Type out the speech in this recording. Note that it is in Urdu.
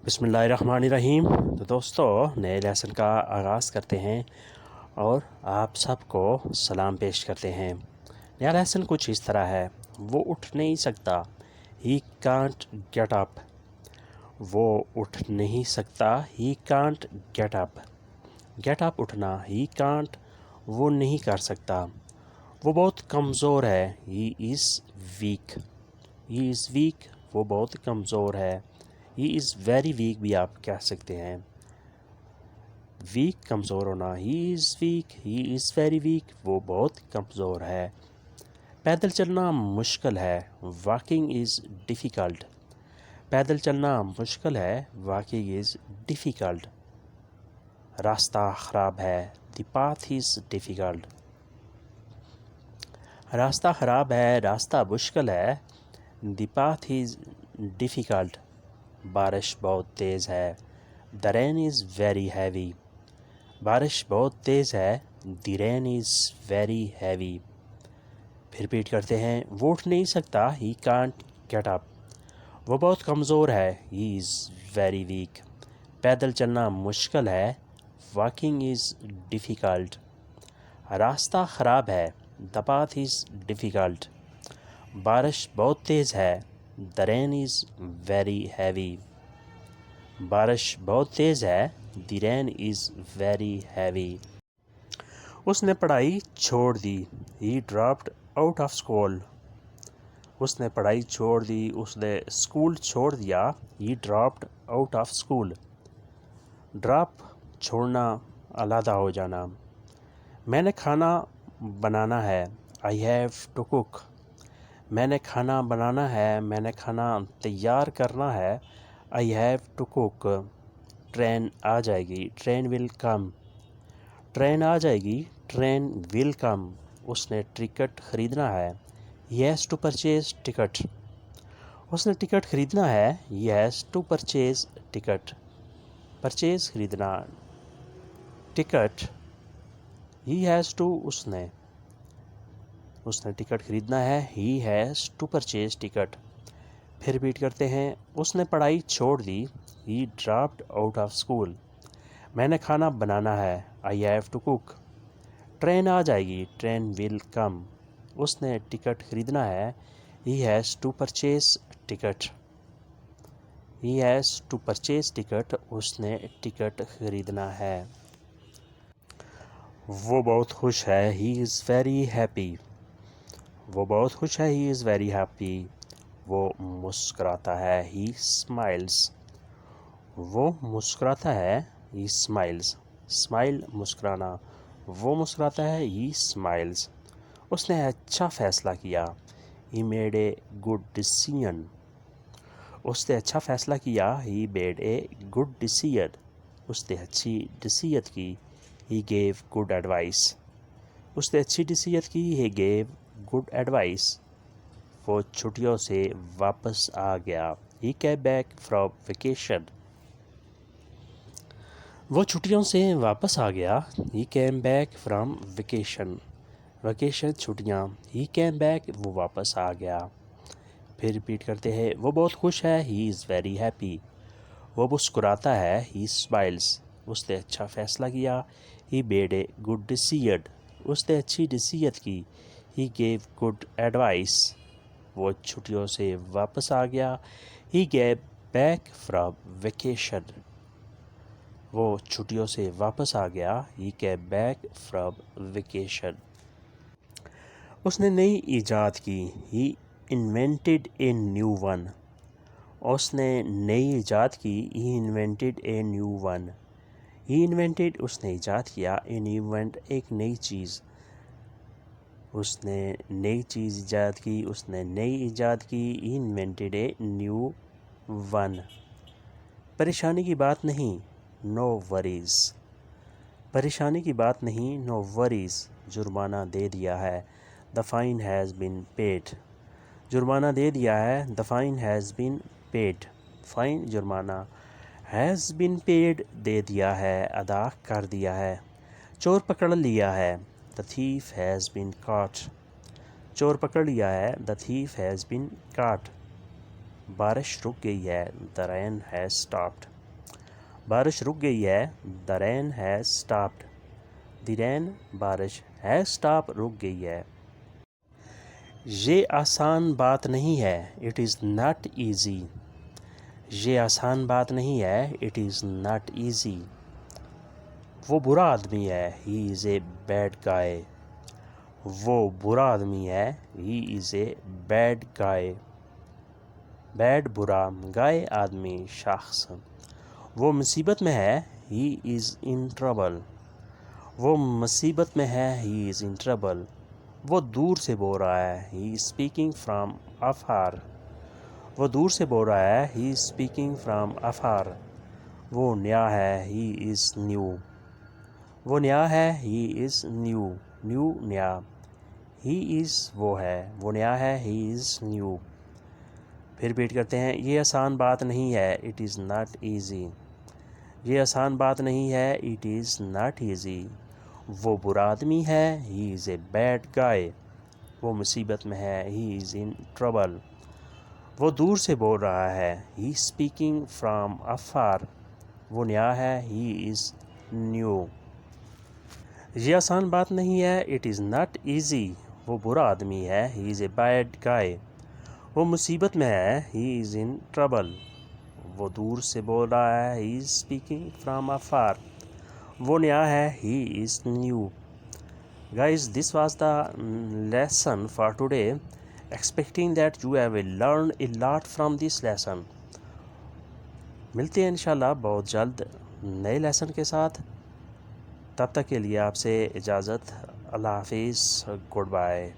بسم اللہ الرحمن الرحیم۔ تو دوستو نئے لیسن کا آغاز کرتے ہیں اور آپ سب کو سلام پیش کرتے ہیں۔ نیا لیسن کچھ اس طرح ہے: وہ اٹھ نہیں سکتا، ہی کانٹ گیٹ اپ۔ وہ اٹھ نہیں سکتا، he can't get up. Get up اٹھنا، ہی کانٹ وہ نہیں کر سکتا۔ وہ بہت کمزور ہے، ہی is weak. He is week وہ بہت کمزور ہے۔ ہی از ویری ویک بھی آپ کہہ سکتے ہیں۔ ویک کمزور ہونا، he is weak, he is very weak وہ بہت کمزور ہے۔ پیدل چلنا مشکل ہے، واکنگ از ڈیفیکلٹ۔ پیدل چلنا مشکل ہے، واکنگ از ڈیفیکلٹ۔ راستہ خراب ہے، دی پاتھ از ڈیفیکلٹ۔ راستہ خراب ہے، راستہ مشکل ہے، دی پاتھ از ڈیفیکلٹ۔ بارش بہت تیز ہے، the rain is very heavy۔ بارش بہت تیز ہے، the rain is very heavy۔ پھر ریپیٹ کرتے ہیں: وہ اٹھ نہیں سکتا، he can't get up۔ وہ بہت کمزور ہے، he is very weak۔ پیدل چلنا مشکل ہے، walking is difficult۔ راستہ خراب ہے، the path is difficult۔ بارش بہت تیز ہے، the rain is very heavy۔ بارش بہت تیز ہے، the rain is very heavy۔ اس نے پڑھائی چھوڑ دی، he dropped out of school۔ اس نے پڑھائی چھوڑ دی، اس نے اسکول چھوڑ دیا، he dropped out of school۔ Drop چھوڑنا، علیحدہ ہو جانا۔ میں نے کھانا بنانا ہے، I have to cook۔ میں نے کھانا بنانا ہے، میں نے کھانا تیار کرنا ہے، I have to cook۔ Train آ جائے گی، ٹرین will come۔ ٹرین آ جائے گی، ٹرین will come۔ اس نے ٹکٹ خریدنا ہے، he has to purchase ticket۔ اس نے ٹکٹ خریدنا ہے، he has to purchase ticket۔ Purchase خریدنا، ٹکٹ، he has to اس نے ٹکٹ خریدنا ہے، he has to purchase ticket۔ پھر ریپیٹ کرتے ہیں: اس نے پڑھائی چھوڑ دی، he dropped out of school۔ میں نے کھانا بنانا ہے، I have to cook۔ Train آ جائے گی، ٹرین will come۔ اس نے ٹکٹ خریدنا ہے، he has to purchase ticket۔ he has to purchase ticket۔ اس نے ٹکٹ خریدنا ہے۔ وہ بہت خوش ہے، he is very happy۔ وہ بہت خوش ہے، he is very happy۔ وہ مسکراتا ہے، he smiles۔ وہ مسکراتا ہے، he smiles۔ smile مسکرانا، وہ مسکراتا ہے، he smiles۔ اس نے اچھا فیصلہ کیا، he made a good decision۔ اس نے اچھا فیصلہ کیا، he made a good decision۔ اس نے اچھی نصیحت کی، he gave good advice۔ اس نے اچھی نصیحت کی، he gave good advice۔ وہ چھٹیوں سے واپس آ گیا، he came back from vacation۔ وہ چھٹیوں سے واپس آ گیا، he came back from vacation۔ Vacation چھٹیاں، he came back وہ واپس آ گیا۔ پھر ریپیٹ کرتے ہیں: وہ بہت خوش ہے، he is very happy۔ وہ مسکراتا ہے، he smiles۔ اس نے اچھا فیصلہ کیا، he made a good decision۔ اس نے اچھی نصیحت کی، he gave good advice۔ وہ چھٹیوں سے واپس آ گیا، he came back from vacation۔ وہ چھٹیوں سے واپس آ گیا، he came back from vacation۔ اس نے نئی ایجاد کی، he invented a new one۔ اس نے نئی ایجاد کی، he invented a new one۔ he invented اس نے ایجاد کیا، an event ایک نئی چیز۔ اس نے نئی چیز ایجاد کی، اس نے نئی ایجاد کی، he invented a new one۔ پریشانی کی بات نہیں، no worries۔ پریشانی کی بات نہیں، no worries۔ جرمانہ دے دیا ہے، the fine has been paid۔ جرمانہ دے دیا ہے، the fine has been paid۔ Fine جرمانہ، has been paid دے دیا ہے، ادا کر دیا ہے۔ چور پکڑ لیا ہے، the thief has been caught۔ چور پکڑ لیا ہے، the thief has been caught۔ بارش رک گئی ہے، the rain has stopped۔ بارش رک گئی ہے. The rain has stopped. The rain بارش has stopped رک گئی ہے. یہ آسان بات نہیں ہے. It is not easy. یہ آسان بات نہیں ہے. It is not easy. وہ برا آدمی ہے. He is a bad guy. وہ برا آدمی ہے. He is a bad guy. Bad برا, گائے آدمی, شخص. وہ مصیبت میں ہے. He is in trouble. وہ مصیبت میں ہے. He is in trouble. وہ دور سے بول رہا ہے. He is speaking from afar. وہ دور سے بول رہا ہے. He is speaking from afar. وہ نیا ہے. He is new. وہ نیا ہے. He is new. New نیا. He is وہ ہے. وہ نیا ہے. He is new. پھر ریپیٹ کرتے ہیں. یہ آسان بات نہیں ہے. It is not easy. یہ آسان بات نہیں ہے. It is not easy. وہ برا آدمی ہے. He is a bad guy. وہ مصیبت میں ہے. He is in trouble. وہ دور سے بول رہا ہے. He is speaking from afar. وہ نیا ہے. He is new. یہ آسان بات نہیں ہے. It is not easy. وہ برا آدمی ہے. He is a bad guy. وہ مصیبت میں ہے. He is in trouble. وہ دور سے بول رہا ہے. He is speaking from afar. وہ نیا ہے. He is new. Guys, this was the lesson for today. Expecting that you have learned a lot from this lesson. ملتے ہیں انشاءاللہ بہت جلد نئے لیسن کے ساتھ. تب تک کے لیے آپ سے اجازت. اللہ حافظ. Good bye.